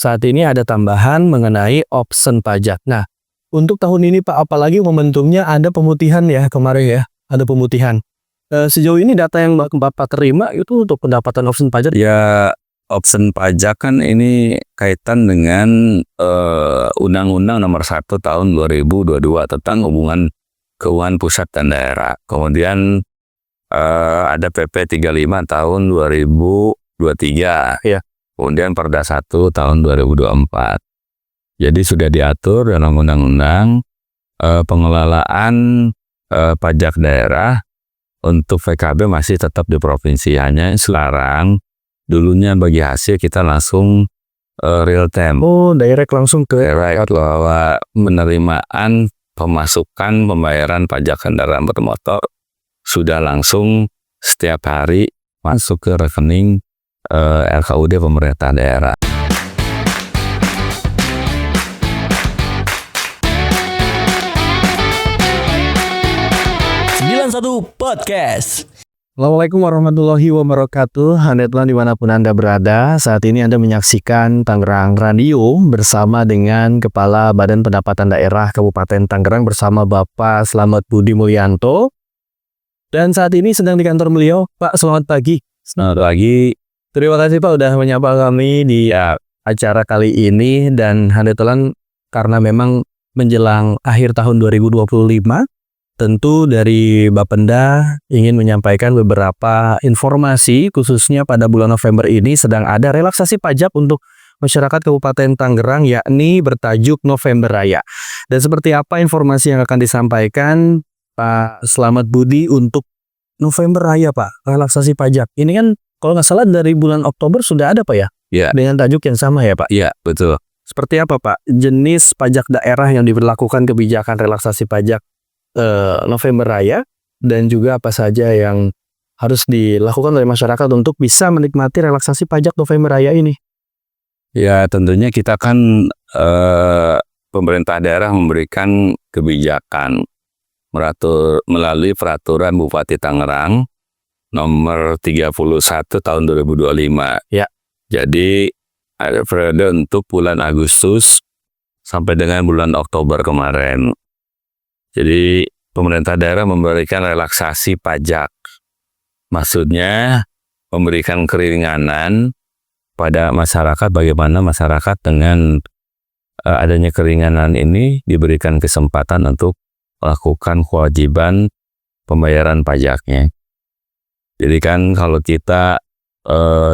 saat ini ada tambahan mengenai option pajak. Nah, untuk tahun ini Pak, apalagi momentumnya ada pemutihan ya kemarin ya, ada pemutihan. Sejauh ini data yang Bapak terima itu untuk pendapatan option pajak? Ya, option pajak kan ini kaitan dengan Undang-Undang Nomor 1 Tahun 2022 tentang hubungan keuangan pusat dan daerah. Kemudian ada PP 35 tahun 2023. Ya. Kemudian Perda 1 tahun 2024. Jadi sudah diatur dalam undang-undang pengelolaan pajak daerah untuk VKB masih tetap di provinsi. Hanya sekarang dulunya bagi hasil kita langsung real time. Oh, direct langsung ke Direct bahwa penerimaan pemasukan pembayaran pajak kendaraan bermotor sudah langsung setiap hari masuk ke rekening RKUD pemerintah daerah. Podcast. Assalamualaikum warahmatullahi wabarakatuh. Handetlan dimanapun Anda berada, saat ini Anda menyaksikan Tangerang Radio bersama dengan Kepala Badan Pendapatan Daerah Kabupaten Tangerang bersama Bapak Slamet Budi Mulyanto. Dan saat ini sedang di kantor beliau. Pak, selamat pagi. Selamat pagi. Terima kasih Pak udah menyapa kami di acara kali ini. Dan Handetlan karena memang menjelang akhir tahun 2025, tentu dari Bapenda ingin menyampaikan beberapa informasi khususnya pada bulan November ini sedang ada relaksasi pajak untuk masyarakat Kabupaten Tangerang yakni bertajuk November Raya. Dan seperti apa informasi yang akan disampaikan Pak Slamet Budi untuk November Raya Pak, relaksasi pajak. Ini kan kalau nggak salah dari bulan Oktober sudah ada Pak ya? Ya. Dengan tajuk yang sama ya Pak? Iya, betul. Seperti apa Pak jenis pajak daerah yang diberlakukan kebijakan relaksasi pajak November Raya dan juga apa saja yang harus dilakukan oleh masyarakat untuk bisa menikmati relaksasi pajak November Raya ini? Ya, tentunya kita kan pemerintah daerah memberikan kebijakan melalui peraturan Bupati Tangerang nomor 31 tahun 2025. Ya. Jadi ada periode untuk bulan Agustus sampai dengan bulan Oktober kemarin. Jadi pemerintah daerah memberikan relaksasi pajak. Maksudnya memberikan keringanan pada masyarakat, bagaimana masyarakat dengan adanya keringanan ini diberikan kesempatan untuk melakukan kewajiban pembayaran pajaknya. Jadi kan kalau kita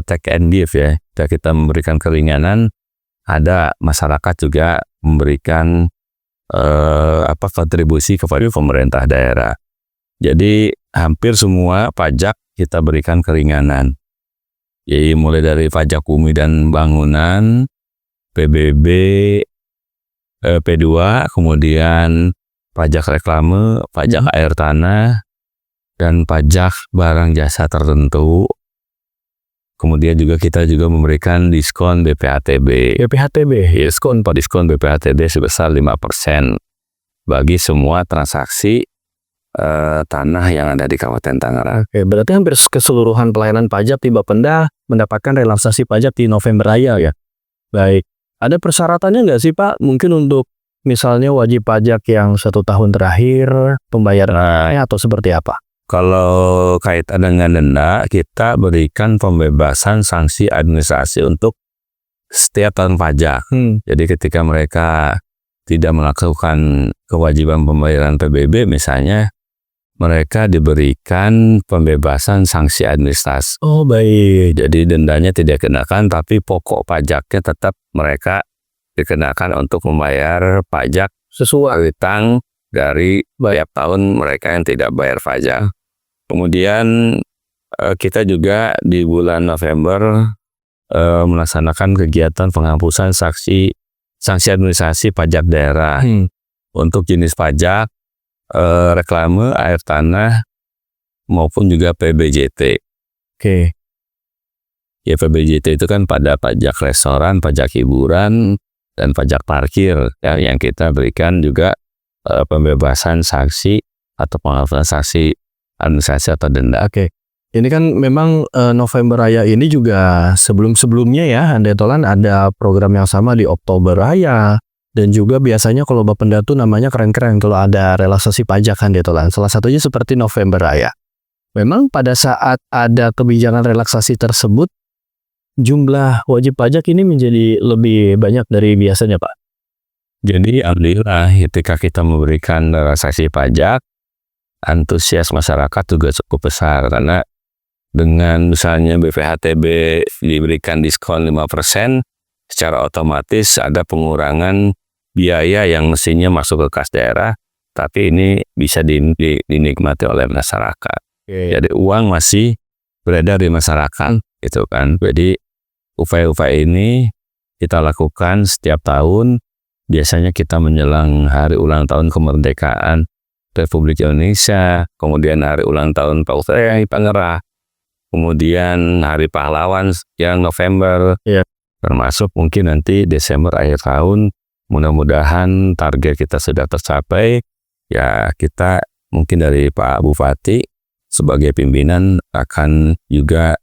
take and give ya, kita memberikan keringanan, ada masyarakat juga memberikan kontribusi kepada pemerintah daerah. Jadi hampir semua pajak kita berikan keringanan. Jadi mulai dari pajak bumi dan bangunan, PBB, P2, kemudian pajak reklame, pajak air tanah, dan pajak barang jasa tertentu. Kemudian kita juga memberikan diskon BPHTB. Diskon BPHTB sebesar 5% bagi semua transaksi tanah yang ada di Kabupaten Tangerang. Oke, berarti hampir keseluruhan pelayanan pajak di Bapenda mendapatkan relaksasi pajak di November Raya ya? Baik. Ada persyaratannya nggak sih Pak? Mungkin untuk misalnya wajib pajak yang 1 tahun terakhir, pembayarannya atau seperti apa? Kalau kaitan dengan denda, kita berikan pembebasan sanksi administrasi untuk setiap tahun pajak. Jadi ketika mereka tidak melakukan kewajiban pembayaran PBB misalnya, mereka diberikan pembebasan sanksi administrasi. Oh baik. Jadi dendanya tidak dikenakan, tapi pokok pajaknya tetap mereka dikenakan untuk membayar pajak sesuai utang dari tiap tahun mereka yang tidak bayar pajak. Kemudian kita juga di bulan November melaksanakan kegiatan penghapusan sanksi administrasi pajak daerah untuk jenis pajak reklame, air tanah maupun juga PBJT. Oke. Ya PBJT itu kan pada pajak restoran, pajak hiburan, dan pajak parkir ya, yang kita berikan juga pembebasan sanksi atau penghapusan sanksi administrasi atau denda. Oke. Ini kan memang November Raya ini juga sebelum-sebelumnya ya Hande Tolan ada program yang sama di Oktober Raya. Dan juga biasanya kalau Bapenda tuh namanya keren-keren kalau ada relaksasi pajak Hande Tolan. Salah satunya seperti November Raya. Memang pada saat ada kebijakan relaksasi tersebut, jumlah wajib pajak ini menjadi lebih banyak dari biasanya, Pak. Jadi alhamdulillah ketika kita memberikan relaksasi pajak, antusias masyarakat juga cukup besar karena dengan misalnya BPHTB diberikan diskon 5%, secara otomatis ada pengurangan biaya yang mestinya masuk ke kas daerah, tapi ini bisa dinikmati oleh masyarakat. Jadi uang masih beredar di masyarakat, gitu kan. Jadi upaya-upaya ini kita lakukan setiap tahun. Biasanya kita menjelang hari ulang tahun kemerdekaan Republik Indonesia, kemudian hari ulang tahun Paul Pangerah, kemudian hari pahlawan yang November, termasuk mungkin nanti Desember akhir tahun. Mudah-mudahan target kita sudah tercapai. Ya kita mungkin dari Pak Bupati sebagai pimpinan akan juga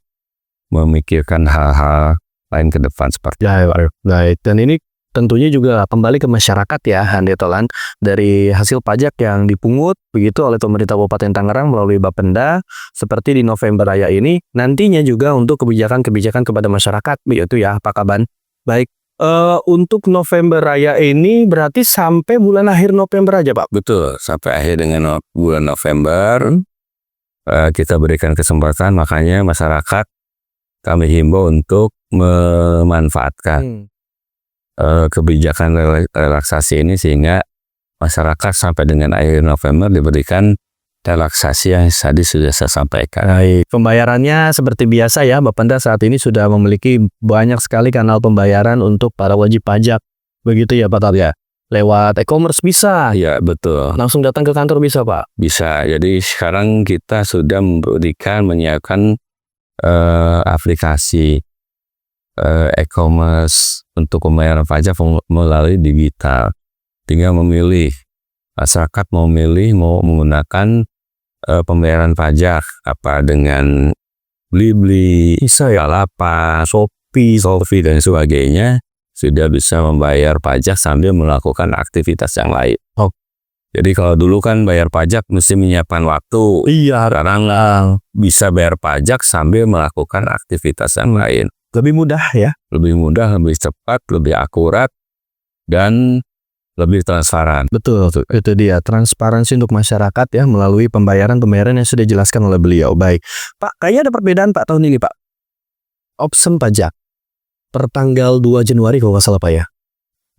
memikirkan hal-hal lain ke depan seperti itu. Baik, dan ini tentunya juga kembali ke masyarakat ya Hande Tolan, dari hasil pajak yang dipungut begitu oleh pemerintah Kabupaten Tangerang melalui Bapenda seperti di November Raya ini, nantinya juga untuk kebijakan-kebijakan kepada masyarakat begitu ya Pak Kaban. Baik, untuk November Raya ini berarti sampai bulan akhir November aja Pak? Betul, sampai akhir dengan bulan November. Kita berikan kesempatan, makanya masyarakat kami himbau untuk memanfaatkan kebijakan relaksasi ini sehingga masyarakat sampai dengan akhir November diberikan relaksasi yang tadi sudah saya sampaikan. Baik, pembayarannya seperti biasa ya, Bapenda saat ini sudah memiliki banyak sekali kanal pembayaran untuk para wajib pajak. Begitu ya Pak Tar ya? Lewat e-commerce bisa? Ya betul. Langsung datang ke kantor bisa Pak? Bisa, jadi sekarang kita sudah menyiapkan aplikasi e-commerce untuk pembayaran pajak melalui digital. Tinggal memilih, masyarakat mau menggunakan pembayaran pajak apa dengan Blibli, Bukalapak, Shopee dan sebagainya, sudah bisa membayar pajak sambil melakukan aktivitas yang lain. Jadi kalau dulu kan bayar pajak mesti menyiapkan waktu. Iya, sekarang bisa bayar pajak sambil melakukan aktivitas yang lain. Lebih mudah ya? Lebih mudah, lebih cepat, lebih akurat, dan lebih transparan. Betul, itu dia transparansi untuk masyarakat ya melalui pembayaran yang sudah dijelaskan oleh beliau. Baik, Pak, kayaknya ada perbedaan Pak tahun ini Pak. Option pajak pertanggal 2 Januari kalau nggak salah Pak ya.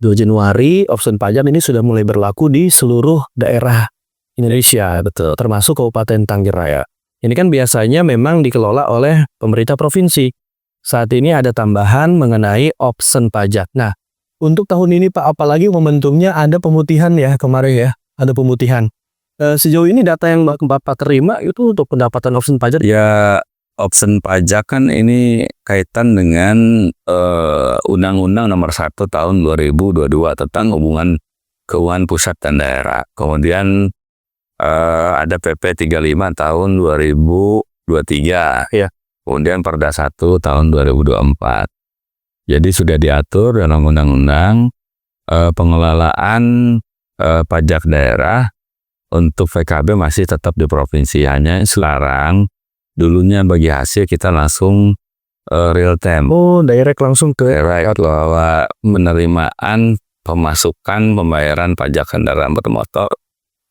2 Januari option pajak ini sudah mulai berlaku di seluruh daerah Indonesia, betul, termasuk Kabupaten Tangerang. Ini kan biasanya memang dikelola oleh pemerintah provinsi. Saat ini ada tambahan mengenai option pajak. Nah, untuk tahun ini Pak, apalagi momentumnya ada pemutihan ya kemarin ya, ada pemutihan. Sejauh ini data yang Bapak terima itu untuk pendapatan option pajak? Ya, option pajak kan ini kaitan dengan Undang-Undang Nomor 1 Tahun 2022 tentang hubungan keuangan pusat dan daerah. Kemudian ada PP 35 tahun 2023. Ya. Kemudian Perda 1 tahun 2024. Jadi sudah diatur dalam undang-undang pengelolaan pajak daerah untuk PKB masih tetap di provinsi. Hanya sekarang dulunya bagi hasil kita langsung real time. Oh, direct langsung ke direct bahwa penerimaan pemasukan pembayaran pajak kendaraan bermotor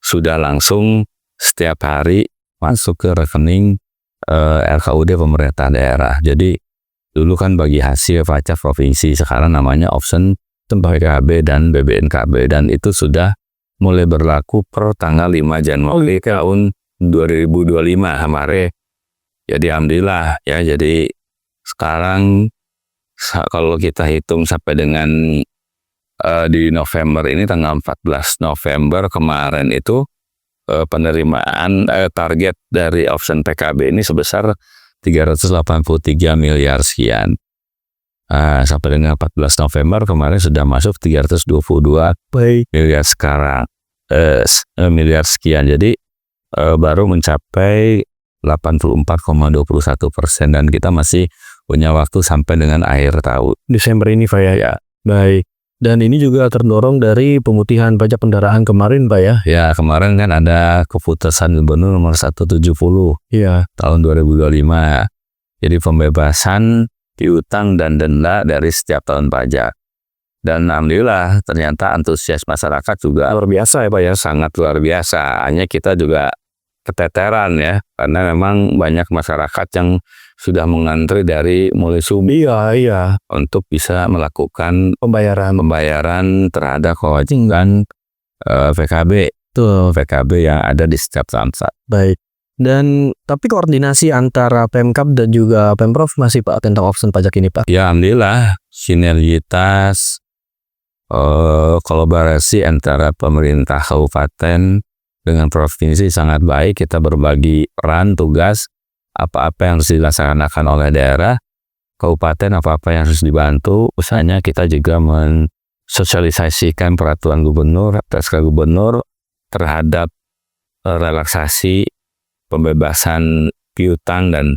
sudah langsung setiap hari masuk ke rekening RKUD pemerintah daerah. Jadi dulu kan bagi hasil pajak provinsi, sekarang namanya option PKB dan BBNKB, dan itu sudah mulai berlaku per tanggal 5 Januari tahun 2025 kemarin. Jadi alhamdulillah ya, jadi sekarang kalau kita hitung sampai dengan di November ini, tanggal 14 November kemarin itu penerimaan target dari option PKB ini sebesar 383 miliar sekian. Sampai dengan 14 November kemarin sudah masuk 322 miliar sekarang, miliar sekian. Jadi baru mencapai 84,21% dan kita masih punya waktu sampai dengan akhir tahun. Desember ini Pak ya. Baik. Dan ini juga terdorong dari pemutihan pajak kendaraan kemarin Pak ya. Ya, kemarin kan ada keputusan Gubernur nomor 170 tahun 2025. Jadi pembebasan piutang dan denda dari setiap tahun pajak. Dan alhamdulillah ternyata antusias masyarakat juga Luar biasa ya Pak ya. sangat luar biasa. Hanya kita juga keteteran ya, karena memang banyak masyarakat yang sudah mengantri dari mulai subuh Iya. untuk bisa melakukan Pembayaran terhadap kewajiban PKB tuh. PKB yang ada di setiap samsat. Baik. Dan tapi koordinasi antara Pemkab dan juga Pemprov masih Pak tentang option pajak ini Pak. Ya alhamdulillah sinergitas kolaborasi antara pemerintah kabupaten dengan provinsi sangat baik. Kita berbagi peran tugas, apa-apa yang harus dilaksanakan oleh daerah, kabupaten apa-apa yang harus dibantu. Misalnya kita juga mensosialisasikan peraturan gubernur, SK gubernur terhadap relaksasi pembebasan piutang dan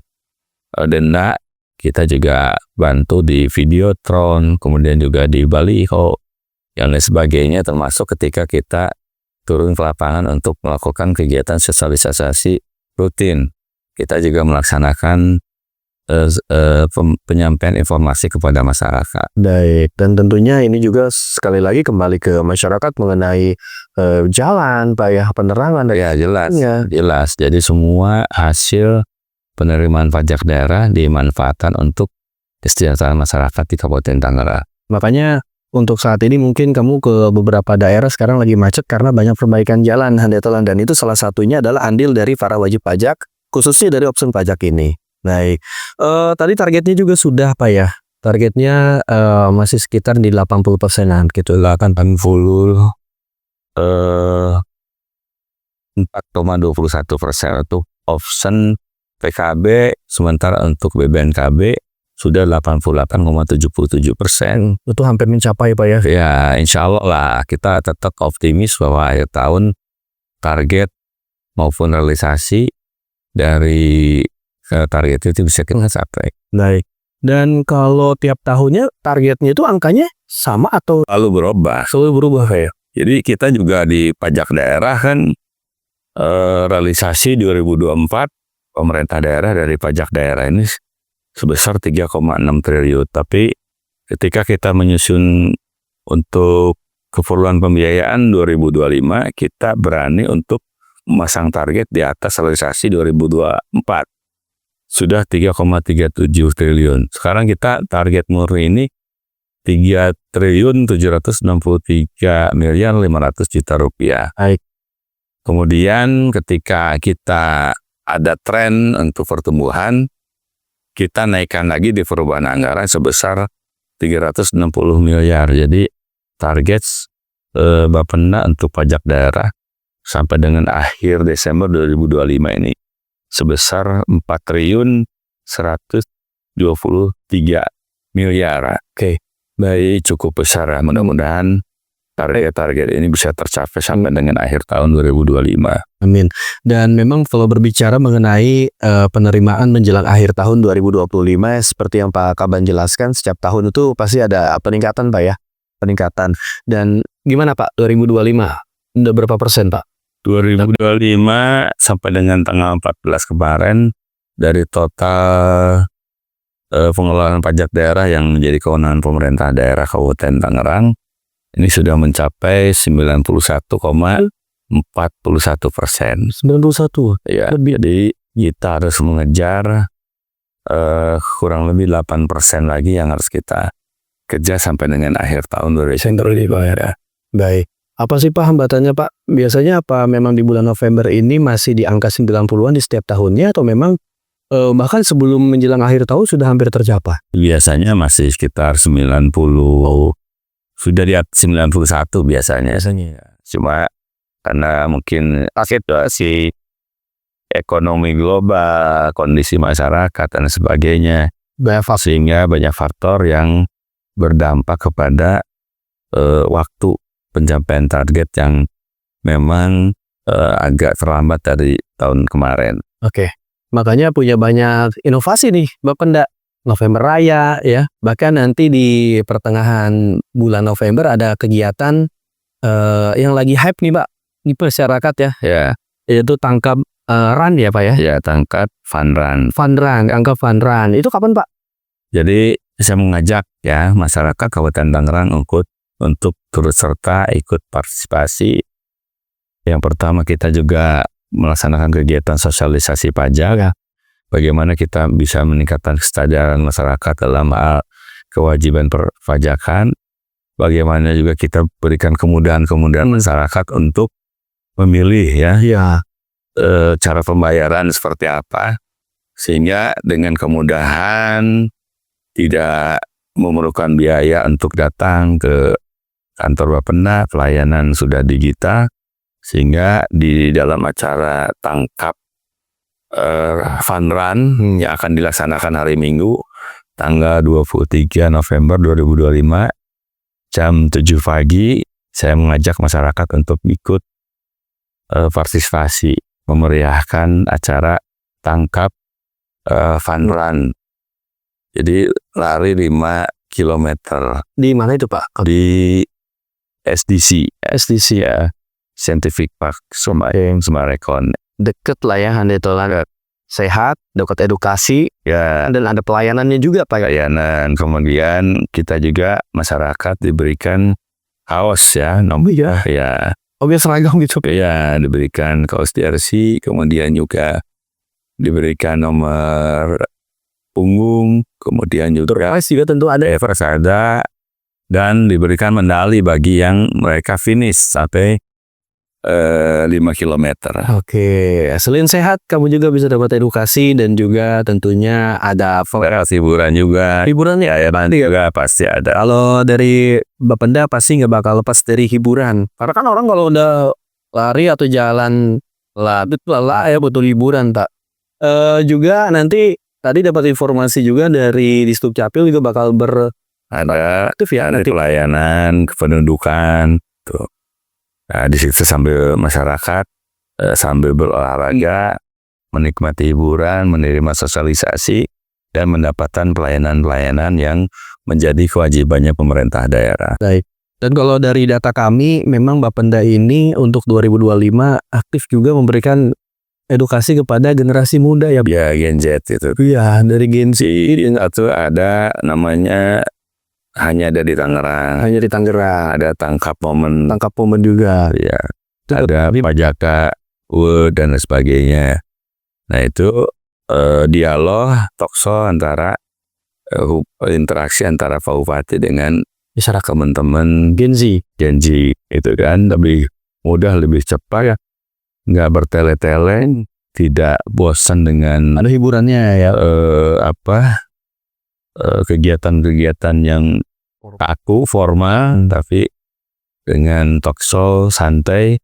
denda. Kita juga bantu di Videotron, kemudian juga di baliho, yang lain sebagainya, termasuk ketika kita turun ke lapangan untuk melakukan kegiatan sosialisasi rutin. Kita juga melaksanakan penyampaian informasi kepada masyarakat. Baik, dan tentunya ini juga sekali lagi kembali ke masyarakat mengenai jalan, Pak ya, penerangan. Ya jelas, Ya. jelas. Jadi semua hasil penerimaan pajak daerah dimanfaatkan untuk kesejahteraan masyarakat di Kabupaten Tangerang. Makanya untuk saat ini mungkin kamu ke beberapa daerah sekarang lagi macet karena banyak perbaikan jalan, Handetolan, dan itu salah satunya adalah andil dari para wajib pajak, khususnya dari opsi pajak ini. Baik, tadi targetnya juga sudah Pak ya. Targetnya masih sekitar di 80%-an gitu. 4,21% untuk option PKB, sementara untuk BBNKB sudah 88,77%. Itu hampir mencapai Pak ya. Ya, insya Allah lah kita tetap optimis bahwa akhir tahun target maupun realisasi dari target itu bisa kita capai. Baik. Dan kalau tiap tahunnya targetnya itu angkanya sama atau Lalu berubah. selalu berubah Pak ya? Jadi kita juga di pajak daerah kan realisasi 2024 pemerintah daerah dari pajak daerah ini sebesar 3,6 triliun. Tapi ketika kita menyusun untuk keperluan pembiayaan 2025, kita berani untuk memasang target di atas realisasi 2024. Sudah 3,37 triliun. Sekarang kita target murni ini 3 triliun 763 miliar 500 juta rupiah. Baik. Kemudian ketika kita ada tren untuk pertumbuhan, kita naikkan lagi di perubahan anggaran sebesar 360 miliar. Jadi target Bapenda untuk pajak daerah sampai dengan akhir Desember 2025 ini sebesar 4 triliun 123 miliar. Oke. Baik, cukup besar ya. Mudah-mudahan target-target ini bisa tercapai sampai dengan akhir tahun 2025. Amin. Dan memang kalau berbicara mengenai penerimaan menjelang akhir tahun 2025, seperti yang Pak Kaban jelaskan, setiap tahun itu pasti ada peningkatan Pak ya. Peningkatan. Dan gimana Pak 2025? Udah berapa persen Pak? 2025 sampai dengan tanggal 14 kemarin dari total pengelolaan pajak daerah yang menjadi kewenangan pemerintah daerah Kabupaten Tangerang ini sudah mencapai 91,41%. 91. Ya, jadi kita harus mengejar kurang lebih 8% lagi yang harus kita kejar sampai dengan akhir tahun 2025. Baik. Apa sih Pak hambatannya Pak? Biasanya apa memang di bulan November ini masih di angka 90-an di setiap tahunnya atau memang bahkan sebelum menjelang akhir tahun sudah hampir tercapai? Biasanya masih sekitar 90, sudah di atas 91 biasanya. Cuma karena mungkin situasi ekonomi global, kondisi masyarakat dan sebagainya, sehingga banyak faktor yang berdampak kepada waktu pencapaian target yang memang agak terlambat dari tahun kemarin. Oke. Makanya punya banyak inovasi nih Bapenda. November Raya ya, bahkan nanti di pertengahan bulan November ada kegiatan yang lagi hype nih Pak di masyarakat ya, Ya, yaitu tangkap run ya Pak ya. ya tangkap fun run. Tangkap fun run. Itu kapan Pak? Jadi saya mengajak ya masyarakat Kabupaten Tangerang untuk turut serta ikut partisipasi. Yang pertama kita juga melaksanakan kegiatan sosialisasi pajak ya. Bagaimana kita bisa meningkatkan kesadaran masyarakat dalam hal kewajiban perpajakan. Bagaimana juga kita berikan kemudahan-kemudahan masyarakat untuk memilih ya cara pembayaran seperti apa. Sehingga dengan kemudahan tidak memerlukan biaya untuk datang ke kantor Bapenda, pelayanan sudah digital. Sehingga di dalam acara tangkap fun run yang akan dilaksanakan hari Minggu tanggal 23 November 2025 jam 7 pagi saya mengajak masyarakat untuk ikut partisipasi memeriahkan acara tangkap fun run. Jadi lari 5 km. Di mana itu Pak? Di SDC ya, Scientific Park Sumarekon. Deket lah ya Handetolan. Sehat, dapat edukasi Ya, dan ada pelayanannya juga Pak. pelayanan. Kemudian kita juga masyarakat diberikan kaos ya, Iya. ya, Biar seragam gitu. ya diberikan kaos jersey, kemudian juga diberikan nomor punggung, kemudian juga Juga tentu ada. Evers ada, dan diberikan medali bagi yang mereka finish sampai 5 km. Oke, selain sehat, kamu juga bisa dapat edukasi dan juga tentunya ada Hiburan juga. hiburan ya. Nanti juga pasti ada. Kalau dari Bapenda pasti nggak bakal lepas dari hiburan. Karena kan orang kalau udah lari atau jalan lah, betul lah ya butuh hiburan tak. Juga nanti tadi dapat informasi juga dari Disduk Capil juga bakal Ada beraktif ya nanti nanti. pelayanan kependudukan tuh. Nah, di situ sambil masyarakat sambil berolahraga, menikmati hiburan, menerima sosialisasi, dan mendapatkan pelayanan-pelayanan yang menjadi kewajibannya pemerintah daerah. Dan kalau dari data kami, memang Bapenda ini untuk 2025 aktif juga memberikan edukasi kepada generasi muda ya. Ya, Gen Z itu. Iya, dari Gen Z. Atau ada namanya hanya ada di Tangerang. Hanya di Tangerang. Ada tangkap momen. Tangkap momen juga. Ya, ada pajaka, dan sebagainya. Nah itu dialog, talkshow antara interaksi antara Pak Bupati dengan Masyarakat teman-teman Gen Z. itu kan lebih mudah, lebih cepat ya, nggak bertele-tele, tidak bosan dengan Ada hiburannya ya. kegiatan-kegiatan yang kaku, formal, tapi dengan talkshow santai,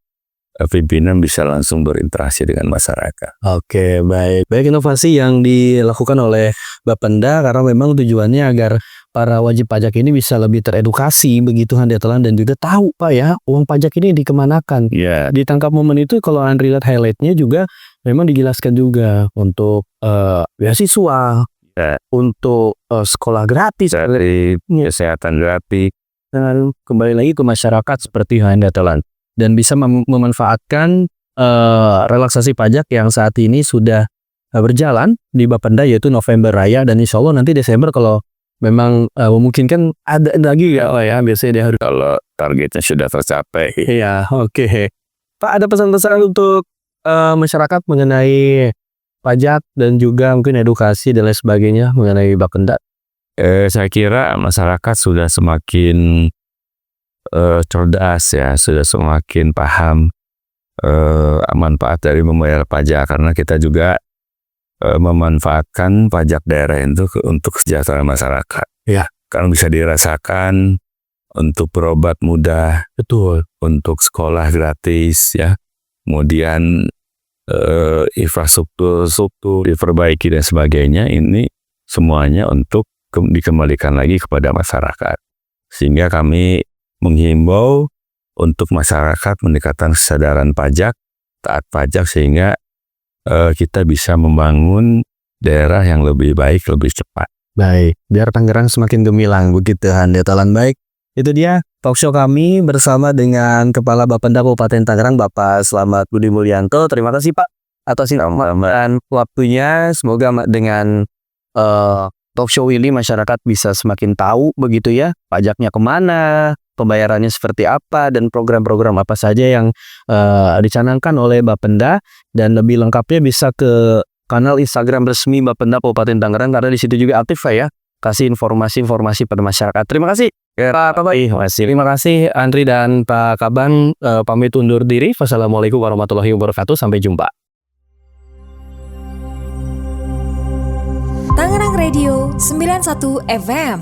pimpinan bisa langsung berinteraksi dengan masyarakat. Oke, baik. Baik inovasi yang dilakukan oleh Bapenda karena memang tujuannya agar para wajib pajak ini bisa lebih teredukasi begitu Handetolan dan juga tahu Pak ya uang pajak ini dikemanakan. Ya, Di tangkap momen itu kalau Andri lihat highlightnya juga memang dijelaskan juga untuk beasiswa, Ya. untuk sekolah gratis, dari kesehatan gratis. dan kembali lagi ke masyarakat seperti Handetolan dan bisa memanfaatkan relaksasi pajak yang saat ini sudah berjalan di Bapenda yaitu November Raya dan insya Allah nanti Desember kalau memang memungkinkan ada lagi ya biasanya dia harus. Kalau targetnya sudah tercapai. Iya, oke. Pak ada pesan-pesan untuk masyarakat mengenai pajak dan juga mungkin edukasi dan lain sebagainya mengenai Bapenda? Saya kira masyarakat sudah semakin cerdas ya, sudah semakin paham manfaat dari membayar pajak karena kita juga memanfaatkan pajak daerah itu untuk kesejahteraan masyarakat. Ya. Karena bisa dirasakan untuk berobat mudah, Betul. untuk sekolah gratis ya, kemudian infrastruktur diperbaiki dan sebagainya, ini semuanya untuk dikembalikan lagi kepada masyarakat. Sehingga kami menghimbau untuk masyarakat meningkatkan kesadaran pajak, taat pajak sehingga kita bisa membangun daerah yang lebih baik, lebih cepat. Baik, biar Tangerang semakin gemilang begitu handetalan. Baik, itu dia talk show kami bersama dengan Kepala Bapenda Kabupaten Tangerang, Bapak Slamet Budi Mulyanto. Terima kasih Pak atas dan waktunya. Semoga dengan talk show ini masyarakat bisa semakin tahu begitu ya, pajaknya kemana, pembayarannya seperti apa, dan program-program apa saja yang dicanangkan oleh Bapenda. Dan lebih lengkapnya bisa ke kanal Instagram resmi Bapenda Kabupaten Tangerang, karena di situ juga aktif Pak ya, kasih informasi-informasi pada masyarakat. Terima kasih Pak Kaban. Terima kasih Andri dan Pak Kaban. Pamit undur diri. Wassalamualaikum warahmatullahi wabarakatuh. Sampai jumpa. Tangerang Radio 91 FM.